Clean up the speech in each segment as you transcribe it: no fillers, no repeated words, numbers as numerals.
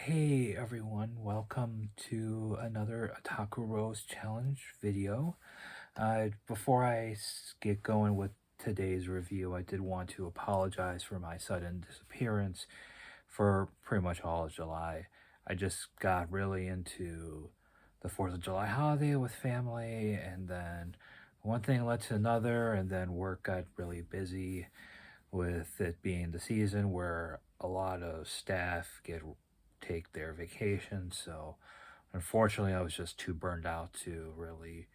Hey everyone, welcome to another Otaku Rose Challenge video. Before get going with today's review, I did want to apologize for my sudden disappearance for pretty much all of July. I just got really into the 4th of July holiday with family, and then one thing led to another, and then work got really busy with it being the season where a lot of staff take their vacation. So unfortunately, I was just too burned out to really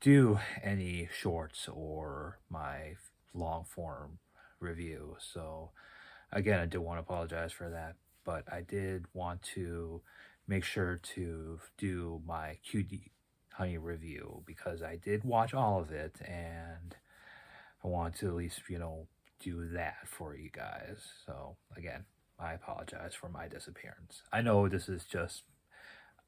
do any shorts or my long form review. So again, I do want to apologize for that, but I did want to make sure to do my QD Honey review because I did watch all of it, and I want to at least, do that for you guys. So again, I apologize for my disappearance. I know this is just,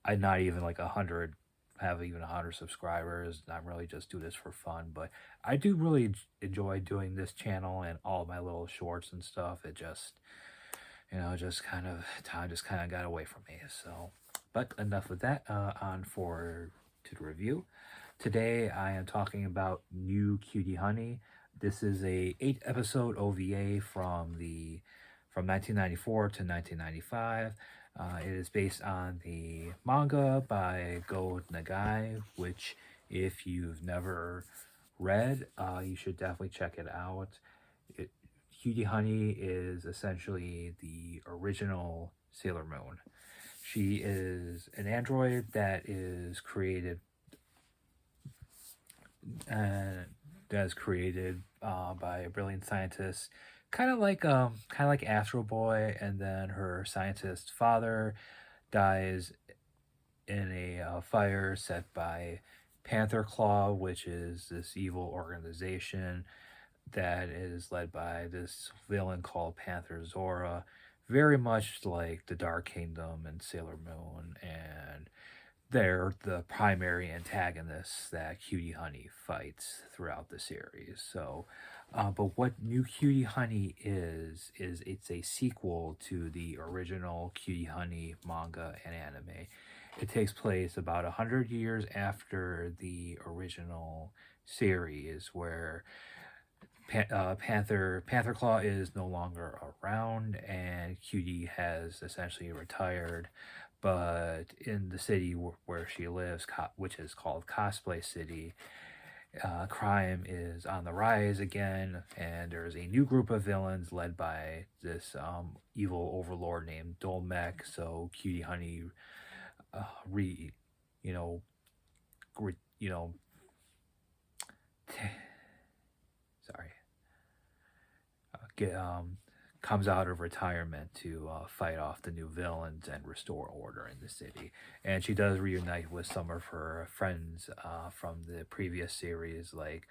I'm not even like 100, have even 100 subscribers. I'm really just do this for fun, but I do really enjoy doing this channel and all my little shorts and stuff. It just, just kind of, time just kind of got away from me. So, but enough with that, on to the review. Today I am talking about New Cutie Honey. This is a 8 episode OVA from 1994 to 1995. It is based on the manga by Go Nagai, which if you've never read, you should definitely check it out. Cutie Honey is essentially the original Sailor Moon. She is an android that is created uh, by a brilliant scientist, kind of like Astro Boy, and then her scientist father dies in a fire set by Panther Claw, which is this evil organization that is led by this villain called Panther Zora, very much like the Dark Kingdom and Sailor Moon, and they're the primary antagonists that Cutie Honey fights throughout the series. So, but what New Cutie Honey is it's a sequel to the original Cutie Honey manga and anime. It takes place about 100 years after the original series, where Panther Claw is no longer around, and Cutie has essentially retired. But in the city where she lives, which is called Cosplay City, crime is on the rise again, and there's a new group of villains led by this evil overlord named Dolmec. So Cutie Honey, re, you know, re, you know, sorry, get comes out of retirement to fight off the new villains and restore order in the city. And she does reunite with some of her friends from the previous series, like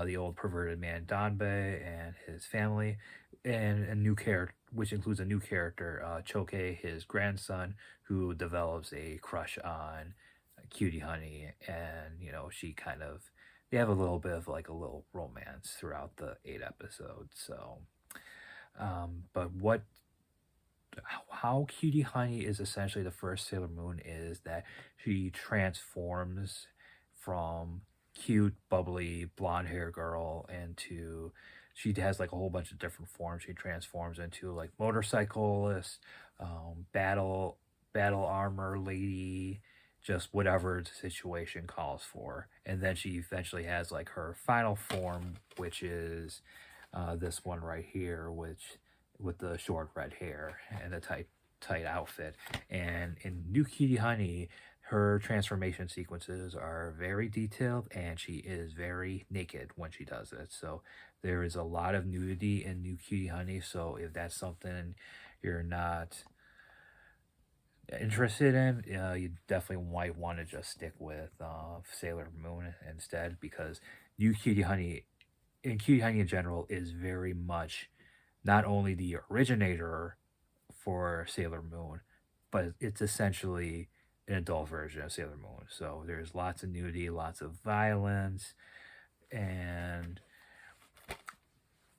the old perverted man Danbei and his family, and a new character, which includes a new character, Choke, his grandson, who develops a crush on Cutie Honey, and she kind of, they have a little bit of like a little romance throughout the 8 episodes. So but how Cutie Honey is essentially the first Sailor Moon is that she transforms from cute, bubbly, blonde hair girl into, she has like a whole bunch of different forms. She transforms into like motorcyclist, battle armor lady, just whatever the situation calls for. And then she eventually has like her final form, which is this one right here, which with the short red hair and the tight outfit. And in New Cutie Honey, her transformation sequences are very detailed, and she is very naked when she does it. So there is a lot of nudity in New Cutie Honey. So if that's something you're not interested in, you definitely might want to just stick with Sailor Moon instead, because New Cutie Honey and Cutie Honey in general is very much not only the originator for Sailor Moon, but it's essentially an adult version of Sailor Moon. So there's lots of nudity, lots of violence, and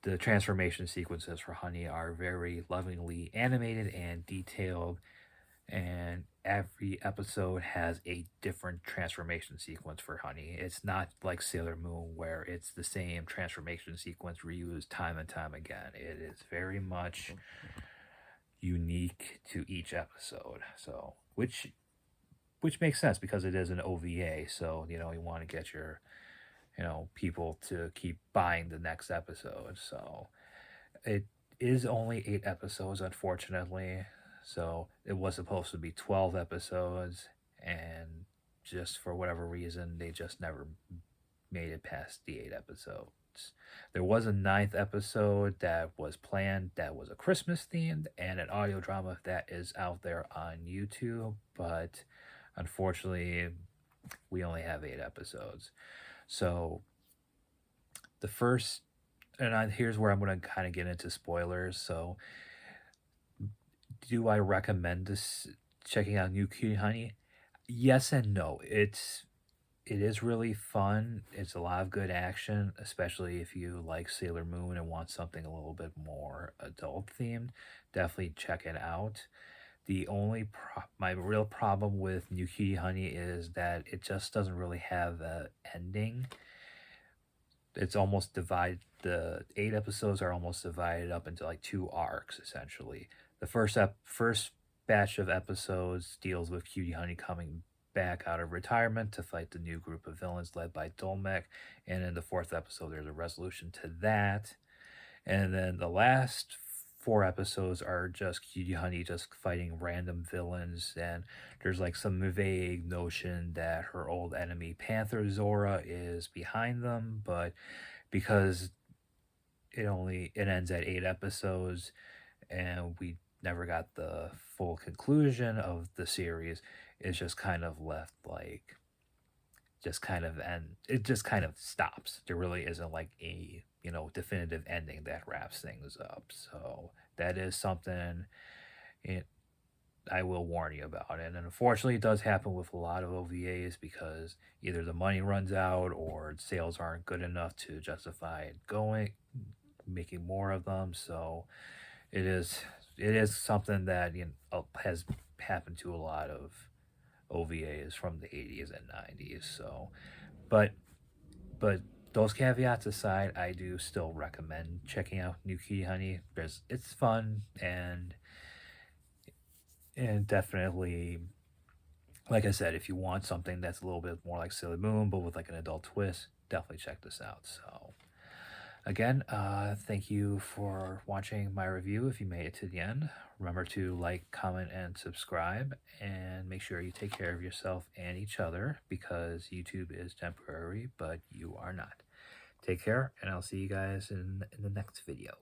the transformation sequences for Honey are very lovingly animated and detailed. and every episode has a different transformation sequence for Honey. It's not like Sailor Moon where it's the same transformation sequence reused time and time again. It is very much unique to each episode. So, which makes sense because it is an OVA. So, you want to get your, people to keep buying the next episode. So, it is only 8 episodes, unfortunately. So it was supposed to be 12 episodes, and just for whatever reason, they just never made it past the 8 episodes. There was a 9th episode that was planned that was a Christmas themed and an audio drama that is out there on YouTube, but unfortunately, we only have 8 episodes. So the first here's where I'm going to kind of get into spoilers. So, do I recommend this checking out New Cutey Honey? Yes and no. It is really fun. It's a lot of good action, especially if you like Sailor Moon and want something a little bit more adult themed. Definitely check it out. My real problem with New Cutey Honey is that it just doesn't really have an ending. It's almost divided. The 8 episodes are almost divided up into like 2 arcs essentially. The first batch of episodes deals with Cutey Honey coming back out of retirement to fight the new group of villains led by Dolmek, and in the 4th episode there's a resolution to that. And then the last 4 episodes are just Cutey Honey just fighting random villains, and there's like some vague notion that her old enemy Panther Zora is behind them, but because it ends at 8 episodes and we never got the full conclusion of the series, it's just kind of left like it just kind of stops. There really isn't like a definitive ending that wraps things up. So that is something I will warn you about. And unfortunately, it does happen with a lot of OVAs because either the money runs out or sales aren't good enough to justify making more of them. So it is something that has happened to a lot of OVAs from the 80s and 90s. So, but those caveats aside, I do still recommend checking out New Cutey Honey. It's fun and definitely, like I said, if you want something that's a little bit more like Sailor Moon but with like an adult twist, definitely check this out. So again, thank you for watching my review. If you made it to the end, remember to like, comment, and subscribe, and make sure you take care of yourself and each other because YouTube is temporary, but you are not. Take care, and I'll see you guys in the next video.